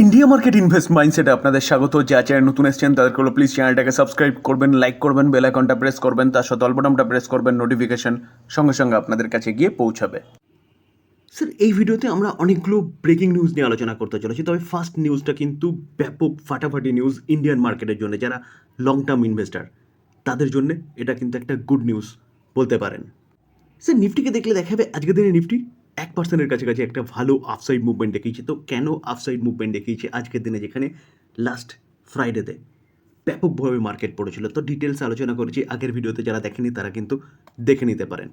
India market invest মাইন্ডসেটে আপনাদের স্বাগত। যা চ্যানেল নতুন এসেছেন তাদেরকে হলো প্লিজ চ্যানেলটাকে সাবস্ক্রাইব করবেন, লাইক করবেন, বেল আইকনটা প্রেস করবেন, তার সাথে অল বাটনটা প্রেস করবেন, নোটিফিকেশন সঙ্গে সঙ্গে আপনাদের কাছে গিয়ে পৌঁছাবে। স্যার এই ভিডিওতে আমরা অনেকগুলো ব্রেকিং নিউজ নিয়ে আলোচনা করতে চলেছি, তবে ফার্স্ট নিউজটা কিন্তু ব্যাপক ফাটাফাটি নিউজ ইন্ডিয়ান মার্কেটের জন্য। যারা লং টার্ম ইনভেস্টার তাদের জন্য এটা কিন্তু একটা গুড নিউজ বলতে পারেন। স্যার নিফটিকে দেখলে দেখাবে আজকের দিনে নিফটি 1%-এর কাছাকাছি একটা ভালো আপসাইড মুভমেন্ট দেখিয়েছে। তো কেন আপসাইড মুভমেন্ট দেখিয়েছে আজকের দিনে, যেখানে লাস্ট ফ্রাইডেতে ব্যাপকভাবে মার্কেট পড়েছিল? তো ডিটেলস আলোচনা করেছি আগের ভিডিওতে, যারা দেখেনি তারা কিন্তু দেখে নিতে পারেন।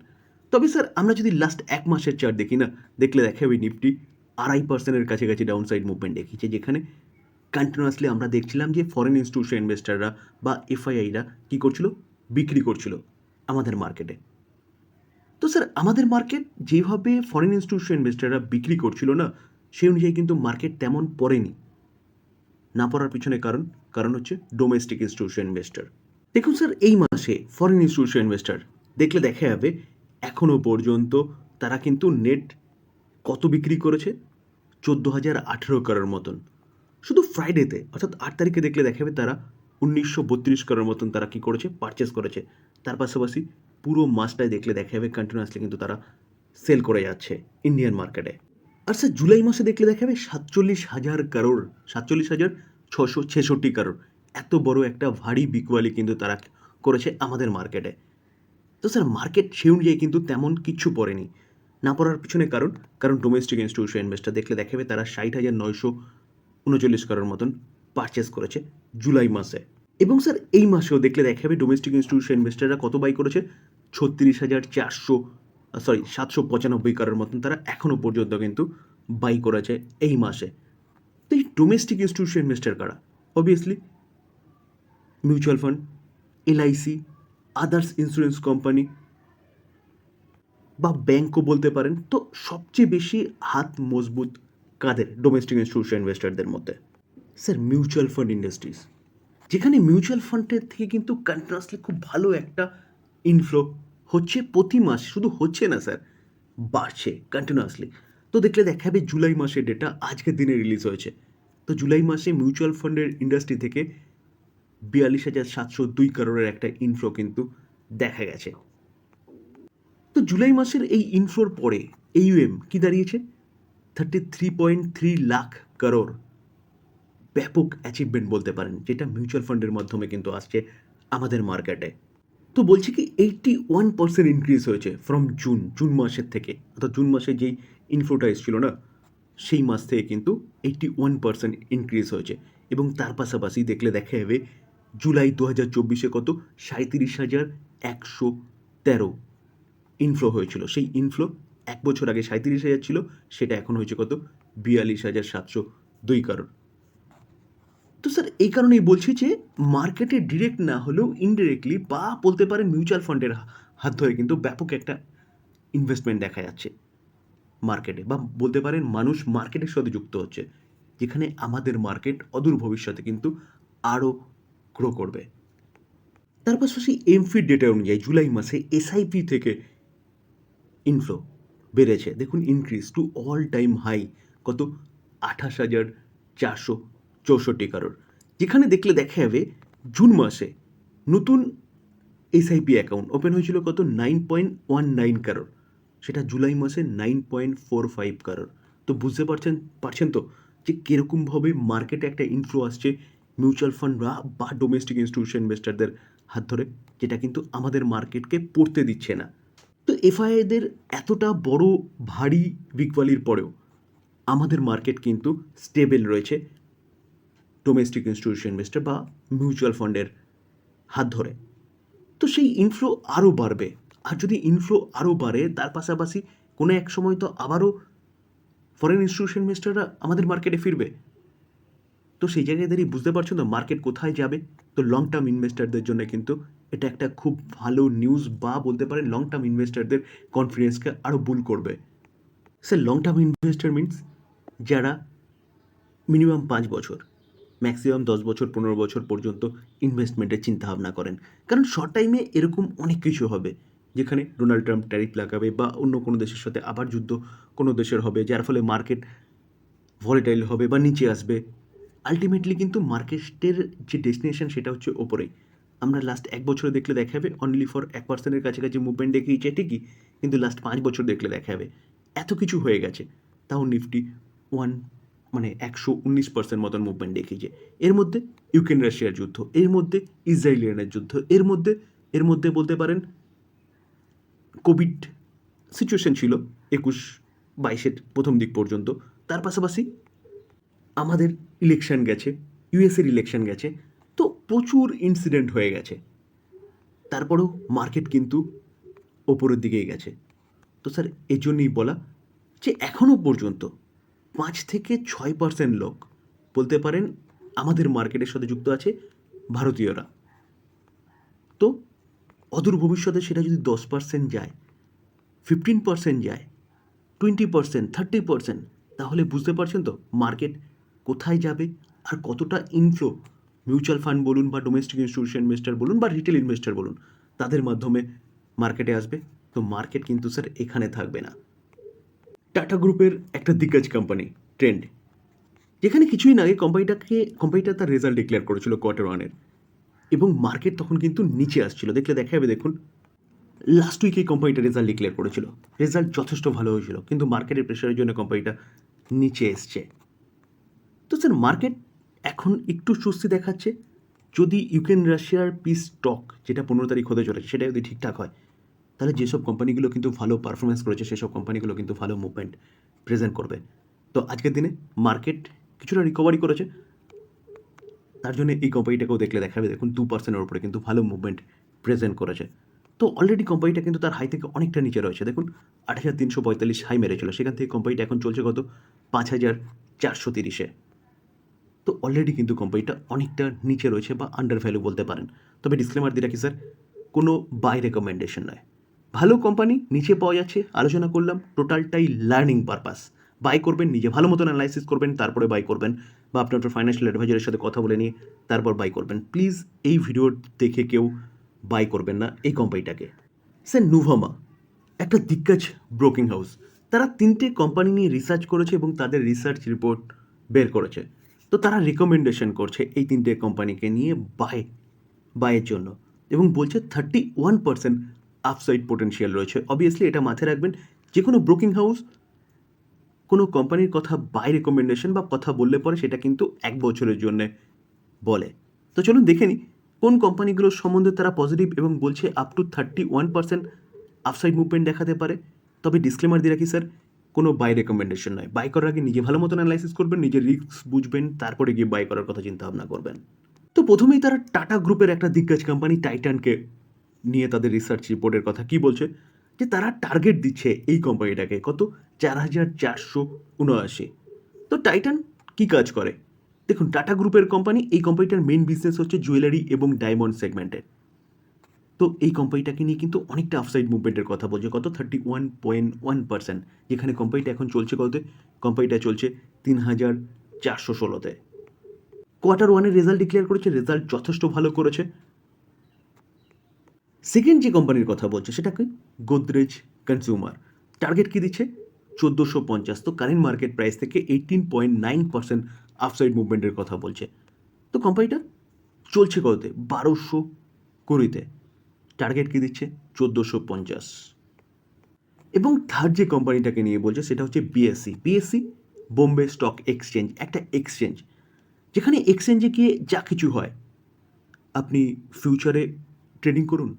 তবে স্যার আমরা যদি লাস্ট এক মাসের চার্ট দেখি না, দেখলে দেখাবে নিফটি 2.5%-এর কাছাকাছি ডাউন সাইড মুভমেন্ট দেখিয়েছে, যেখানে কন্টিনিউয়াসলি আমরা দেখছিলাম যে ফরেন ইনস্টিটিউশন ইনভেস্টাররা বা এফআইআইরা কী করছিল, বিক্রি করছিল আমাদের মার্কেটে। তো স্যার আমাদের মার্কেট যেভাবে ফরেন ইনস্টিটিউশন ইনভেস্টাররা বিক্রি করছিল না, সেই অনুযায়ী কিন্তু মার্কেট তেমন পড়েনি। না পড়ার পিছনে কারণ হচ্ছে ডোমেস্টিক ইনস্টিটিউশন ইনভেস্টার। দেখুন স্যার, এই মাসে ফরেন ইনস্টিটিউশন ইনভেস্টার দেখলে দেখা যাবে এখনও পর্যন্ত তারা কিন্তু নেট কত বিক্রি করেছে, 14,018 করোড় মতন। শুধু ফ্রাইডেতে অর্থাৎ 8 তারিখে দেখলে দেখা যাবে তারা 1932 করোড় মতন তারা কী করেছে, পারচেস করেছে। তার পাশাপাশি পুরো মাসটায় দেখলে দেখা যাবে কন্টিনিউয়াসলি কিন্তু তারা সেল করে যাচ্ছে ইন্ডিয়ান মার্কেটে। আর স্যার জুলাই মাসে দেখলে দেখা যাবে 47,000 করোড়, 47,666 করোড়, এত বড় একটা ভারী বিকওয়ালি কিন্তু তারা করেছে আমাদের মার্কেটে। তো স্যার মার্কেট সেই অনুযায়ী কিন্তু তেমন কিচ্ছু পড়েনি। না পড়ার পিছনে কারণ ডোমেস্টিক ইনস্টিটিউশন ইনভেস্টার দেখলে দেখাবে তারা 60,939 করোড় মতন পারচেস করেছে জুলাই মাসে। এবং স্যার এই মাসেও দেখলে দেখাবে ডোমেস্টিক ইনস্টিটিউশন ইনভেস্টাররা কত বাই করেছে, 795 করোড় মতন তারা এখনও পর্যন্ত কিন্তু বাই করেছে এই মাসে। তো এই ডোমেস্টিক ইনস্টিটিউশন ইনভেস্টার কারা? Obviously mutual fund, LIC, others insurance company বা ব্যাংকও বলতে পারেন। তো সবচেয়ে বেশি হাত মজবুত কাদের ডোমেস্টিক ইনস্টিটিউশন ইনভেস্টারদের মধ্যে? স্যার মিউচুয়াল ফান্ড ইন্ডাস্ট্রিজ, যেখানে মিউচুয়াল ফান্ডের থেকে কিন্তু কন্টিনিউয়াসলি খুব ভালো একটা ইনফ্লো হচ্ছে প্রতি মাস, শুধু হচ্ছে না স্যার, বাড়ছে কন্টিনিউয়াসলি। তো দেখলে দেখাবে জুলাই মাসের ডেটা আজকের দিনে রিলিজ হয়েছে। তো জুলাই মাসে মিউচুয়াল ফান্ডের ইন্ডাস্ট্রি থেকে 42,702 করোড়ের একটা ইনফ্লো কিন্তু দেখা গেছে। তো জুলাই মাসের এই ইনফ্লোর পরে এইউএম কি দাঁড়িয়েছে, 33.3 লাখ করোড়। ব্যাপক অ্যাচিভমেন্ট বলতে পারেন, যেটা মিউচুয়াল ফান্ডের মাধ্যমে কিন্তু আসছে আমাদের মার্কেটে। তো বলছি কি 81% ইনক্রিজ হয়েছে ফ্রম জুন মাসের থেকে, অর্থাৎ জুন মাসে যেই ইনফ্লোটা এসেছিল না, সেই মাস থেকে কিন্তু 81% ইনক্রিজ হয়েছে। এবং তার পাশাপাশি দেখলে দেখা যাবে জুলাই 2024 কত, 37,113 ইনফ্লো হয়েছিল। সেই ইনফ্লো এক বছর আগে 37,000 ছিল, সেটা এখন হয়েছে কত, 42,702 করোড়। তো স্যার এই কারণেই বলছি যে মার্কেটে ডিরেক্ট না হলেও ইনডিরেক্টলি বা বলতে পারেন মিউচুয়াল ফান্ডের হাত ধরে কিন্তু ব্যাপক একটা ইনভেস্টমেন্ট দেখা যাচ্ছে মার্কেটে, বা বলতে পারেন মানুষ মার্কেটের সাথে যুক্ত হচ্ছে, যেখানে আমাদের মার্কেট অদূর ভবিষ্যতে কিন্তু আরও গ্রো করবে। তার পাশাপাশি এমফিড ডেটা অনুযায়ী জুলাই মাসে এসআইপি থেকে ইনফ্লো বেড়েছে। দেখুন increase to all time high কত, 28,464 করোড়। যেখানে দেখলে দেখা যাবে জুন মাসে নতুন এসআইপি অ্যাকাউন্ট ওপেন হয়েছিল কত, 9.19 করোড়, সেটা জুলাই মাসে 9.45 করোড়। তো বুঝতে পারছেন তো যে কীরকমভাবে মার্কেটে একটা ইনফ্লো আসছে মিউচুয়াল ফান্ড বা ডোমেস্টিক ইনস্টিটিউশন ইনভেস্টারদের হাত ধরে, যেটা কিন্তু আমাদের মার্কেটকে পড়তে দিচ্ছে না। তো এফআইআইদের এতটা বড় ভারী বিকওয়ালির পরেও আমাদের মার্কেট কিন্তু স্টেবল রয়েছে ডোমেস্টিক ইনস্টিটিউশন ইনভেস্টর বা মিউচুয়াল ফান্ডের হাত ধরে। তো সেই ইনফ্লো আরও বাড়বে। আর যদি ইনফ্লো আরও বাড়ে, তার পাশাপাশি কোনো এক সময় তো আবারও ফরেন ইনস্টিটিউশন ইনভেস্টররা আমাদের মার্কেটে ফিরবে। তো সেই জায়গায় দাঁড়িয়ে বুঝতে পারছো তো মার্কেট কোথায় যাবে। তো লং টার্ম ইনভেস্টারদের জন্য কিন্তু এটা একটা খুব ভালো নিউজ, বা বলতে পারেন লং টার্ম ইনভেস্টারদের কনফিডেন্সকে আরও বুল করবে। Sir long term investor means যারা মিনিমাম 5 বছর, ম্যাক্সিমাম 10 বছর 15 বছর পর্যন্ত ইনভেস্টমেন্টের চিন্তাভাবনা করেন। কারণ শর্ট টাইমে এরকম অনেক কিছু হবে, যেখানে ডোনাল্ড ট্রাম্প ট্যারিফ লাগাবে বা অন্য কোনো দেশের সাথে আবার যুদ্ধ কোনো দেশের হবে, যার ফলে মার্কেট ভলিটাইল হবে বা নিচে আসবে। আলটিমেটলি কিন্তু মার্কেটের যে ডেস্টিনেশন সেটা হচ্ছে ওপরেই। আমরা লাস্ট 1 বছরে দেখলে দেখা যাবে অনলি ফর 1% এর কাছাকাছি মুভমেন্ট দেখিয়েছে ঠিকই, কিন্তু লাস্ট 5 বছর দেখলে দেখা যাবে এত কিছু হয়ে গেছে। তাও নিফটি 119% মতন মুভমেন্ট দেখিয়েছে। এর মধ্যে ইউক্রেন রাশিয়ার যুদ্ধ, এর মধ্যে ইসরায়েল ইরানের যুদ্ধ, এর মধ্যে বলতে পারেন কোভিড সিচুয়েশন ছিল 21-22-এর প্রথম দিক পর্যন্ত। তার পাশাপাশি আমাদের ইলেকশন গেছে, ইউএসের ইলেকশন গেছে, তো প্রচুর ইনসিডেন্ট হয়ে গেছে। তারপরেও মার্কেট কিন্তু ওপরের দিকেই গেছে। তো স্যার এর জন্যই বলা যে এখনও পর্যন্ত 5-6% লোক বলতে পারেন আমাদের মার্কেটের সাথে যুক্ত আছে ভারতীয়রা। তো অদূর ভবিষ্যতে সেটা যদি 10% যায়, 15% যায়, 20%, 30%, তাহলে বুঝতে পারছেন তো মার্কেট কোথায় যাবে আর কতটা ইনফ্লো মিউচুয়াল ফান্ড বলুন বা ডোমেস্টিক ইনস্টিটিউশন ইনভেস্টার বলুন বা রিটেল ইনভেস্টার বলুন তাদের মাধ্যমে মার্কেটে আসবে। তো মার্কেট কিন্তু স্যার এখানে থাকবে না। টাটা গ্রুপের একটা দিগ্গজ কোম্পানি ট্রেন্ড, যেখানে কিছুদিন আগে কোম্পানিটা তার রেজাল্ট ডিক্লেয়ার করেছিল Q1 এবং মার্কেট তখন কিন্তু নিচে আসছিল। দেখলে দেখা যাবে, দেখুন লাস্ট উইকে কোম্পানিটা রেজাল্ট ডিক্লেয়ার করেছিল, রেজাল্ট যথেষ্ট ভালো হয়েছিল, কিন্তু মার্কেটের প্রেশারের জন্য কোম্পানিটা নিচে এসছে। তো স্যার মার্কেট এখন একটু স্বস্তি দেখাচ্ছে যদি ইউক্রেন রাশিয়ার পিস টক যেটা 15 তারিখ হতে চলেছে সেটা যদি ঠিকঠাক হয়, তাহলে যেসব কোম্পানিগুলো কিন্তু ভালো পারফরমেন্স করেছে সেসব কোম্পানিগুলো কিন্তু ভালো মুভমেন্ট প্রেজেন্ট করবে। তো আজকের দিনে মার্কেট কিছুটা রিকভারি করেছে, তার জন্য এই কোম্পানিটাকেও দেখলে দেখাবে, দেখুন 2%-এর উপরে কিন্তু ভালো মুভমেন্ট প্রেজেন্ট করেছে। তো অলরেডি কোম্পানিটা কিন্তু তার হাই থেকে অনেকটা নিচে রয়েছে। দেখুন 8,345 হাই মেরেছিল, সেখান থেকে কোম্পানিটা এখন চলছে কত 5,430-এ। তো অলরেডি কিন্তু কোম্পানিটা অনেকটা নিচে রয়েছে বা আন্ডার ভ্যালু বলতে পারেন। তবে ডিসক্লেমার দিয়ে রাখি স্যার, কোনো বাই রেকমেন্ডেশন নয়। ভালো কোম্পানি নিচে পাওয়া যাচ্ছে, আলোচনা করলাম, টোটালটাই লার্নিং পারপাস। বাই করবেন, নিজে ভালো মতন অ্যানালাইসিস করবেন, তারপরে বাই করবেন, বা আপনার ফাইন্যান্সিয়াল অ্যাডভাইজারের সাথে কথা বলে নিয়ে তারপর বাই করবেন। প্লিজ এই ভিডিও দেখে কেউ বাই করবেন না এই কোম্পানিটাকে। স্যার নুভামা একটা দিগ্গজ ব্রোকিং হাউস, তারা 3টে কোম্পানি নিয়ে রিসার্চ করেছে এবং তাদের রিসার্চ রিপোর্ট বের করেছে। তো তারা রিকমেন্ডেশন করছে এই 3টে কোম্পানিকে নিয়ে বাইয়ের জন্য এবং বলছে 31% আপসাইড পোটেনশিয়াল রয়েছে। অবভিয়াসলি এটা মাথায় রাখবেন, যে কোনো ব্রোকিং হাউস কোনো কোম্পানির কথা বাই রেকমেন্ডেশন বা কথা বললে পরে সেটা কিন্তু 1 বছরের জন্য বলে। তো চলুন দেখে নিই কোন কোম্পানিগুলোর সম্বন্ধে তারা পজিটিভ এবং বলছে আপ টু 31% আপসাইড মুভমেন্ট দেখাতে পারে। তবে ডিসক্লেমার দিয়ে রাখি স্যার, কোনো বাই রেকমেন্ডেশন নয়। বাই করার আগে নিজে ভালো মতন অ্যানালাইসিস করবেন, নিজের রিস্ক বুঝবেন, তারপরে গিয়ে বাই করার কথা চিন্তা ভাবনা করবেন। তো প্রথমেই তারা টাটা গ্রুপের একটা দিগ্গজ কোম্পানি টাইটানকে নিয়ে তাদের রিসার্চ রিপোর্টের কথা কি বলছে, যে তারা টার্গেট দিচ্ছে এই কোম্পানিটাকে কত 4,479। তো টাইটান কি কাজ করে দেখুন, টাটা গ্রুপের কোম্পানি, এই কোম্পানিটার মেইন বিজনেস হচ্ছে জুয়েলারি এবং ডায়মন্ড সেগমেন্টের। তো এই কোম্পানিটাকে নিয়ে কিন্তু অনেকটা আপসাইড মুভমেন্টের কথা বলছে, কত 31.1%, যেখানে কোম্পানিটা এখন চলছে কততে, কোম্পানিটা চলছে 3,416-তে। Q1-এর রেজাল্ট ডিক্লেয়ার করেছে, রেজাল্ট যথেষ্ট ভালো করেছে। সেকেন্ড যে কোম্পানির কথা বলছে সেটা কি, গোদরেজ কনজিউমার। টার্গেট কি দিচ্ছে 1,450, তো কারেন্ট মার্কেট প্রাইস থেকে 18.9% আপসাইড মুভমেন্টের কথা বলছে। তো কোম্পানিটা চলছে কততে 1,220-তে, টার্গেট কি দিচ্ছে 1,450। এবং থার্ড যে কোম্পানিটাকে নিয়ে বলছে সেটা হচ্ছে বিএসসি বোম্বে স্টক এক্সচেঞ্জ, একটা এক্সচেঞ্জ যেখানে এক্সচেঞ্জে গিয়ে যা কিছু হয়, আপনি ফিউচারে ট্রেডিং করুন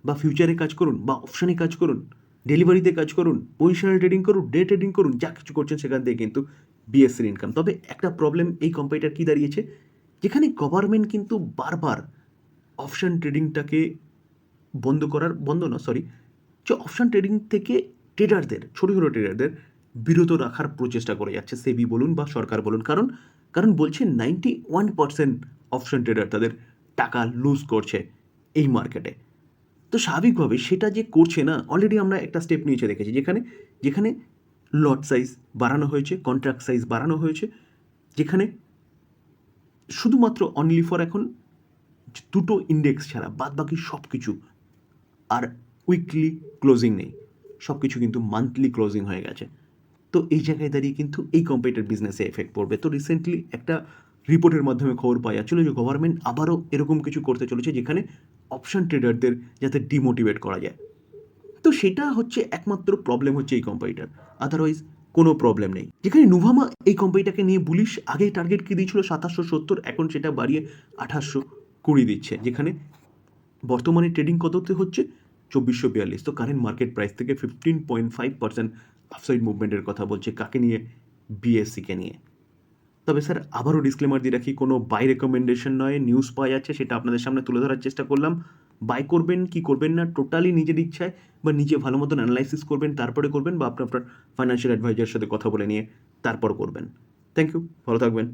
বা ফিউচারে কাজ করুন বা অপশানে কাজ করুন, ডেলিভারিতে কাজ করুন, পজিশনাল ট্রেডিং করুন, ডে ট্রেডিং করুন, যা কিছু করছেন সেখান থেকে কিন্তু বিএসসির ইনকাম। তবে একটা প্রবলেম এই কোম্পানিটার কী দাঁড়িয়েছে, যেখানে গভর্নমেন্ট কিন্তু বারবার অপশান ট্রেডিংটাকে যে অপশান ট্রেডিং থেকে ট্রেডারদের, ছোটো ছোটো ট্রেডারদের বিরত রাখার প্রচেষ্টা করে যাচ্ছে সেবি বলুন বা সরকার বলুন। কারণ বলছে 91% অপশান ট্রেডার তাদের টাকা লুজ করছে এই মার্কেটে। তো স্বাভাবিকভাবে সেটা যে করছে না, অলরেডি আমরা একটা স্টেপ নিয়েছে দেখেছি, যেখানে লট সাইজ বাড়ানো হয়েছে, কন্ট্রাক্ট সাইজ বাড়ানো হয়েছে, যেখানে শুধুমাত্র অনলি ফর এখন 2টো ইন্ডেক্স ছাড়া বাদ বাকি সব কিছু আর উইকলি ক্লোজিং নেই, সব কিছু কিন্তু মান্থলি ক্লোজিং হয়ে গেছে। তো এই জায়গায় দাঁড়িয়ে কিন্তু এই কম্পিউটার বিজনেসে এফেক্ট পড়বে। তো রিসেন্টলি একটা রিপোর্টের মাধ্যমে খবর পাওয়া যাচ্ছিল যে গভর্নমেন্ট আবারও এরকম কিছু করতে চলেছে যেখানে অপশন ট্রেডারদের যাতে ডিমোটিভেট করা যায়। তো সেটা হচ্ছে একমাত্র প্রবলেম হচ্ছে এই কোম্পানিটার, আদারওয়াইজ কোনো প্রবলেম নেই। যেখানে নুভামা এই কোম্পানিটাকে নিয়ে বুলিশ, আগে টার্গেট কি দিয়েছিল 2770, এখন সেটা বাড়িয়ে 2820 দিচ্ছে, যেখানে বর্তমানে ট্রেডিং কততে হচ্ছে 2442। তো কারেন্ট মার্কেট প্রাইস থেকে 15.5% আপসাইড মুভমেন্টের কথা বলছে, কাকে নিয়ে? বিএসসিকে নিয়ে। তবে স্যার আবারও ডিসক্লেমার দিয়ে রাখি, কোনো বাই রেকমেন্ডেশন নয়, নিউজ পাওয়া যাচ্ছে সেটা আপনাদের সামনে তুলে ধরার চেষ্টা করলাম। বাই করবেন কি করবেন না টোটালি নিজের ইচ্ছায়, বা নিজে ভালো মতন অ্যানালাইসিস করবেন তারপরে করবেন, বা আপনার ফাইন্যান্সিয়াল অ্যাডভাইজারের সাথে কথা বলে নিয়ে তারপর করবেন। থ্যাংক ইউ, ভালো থাকবেন।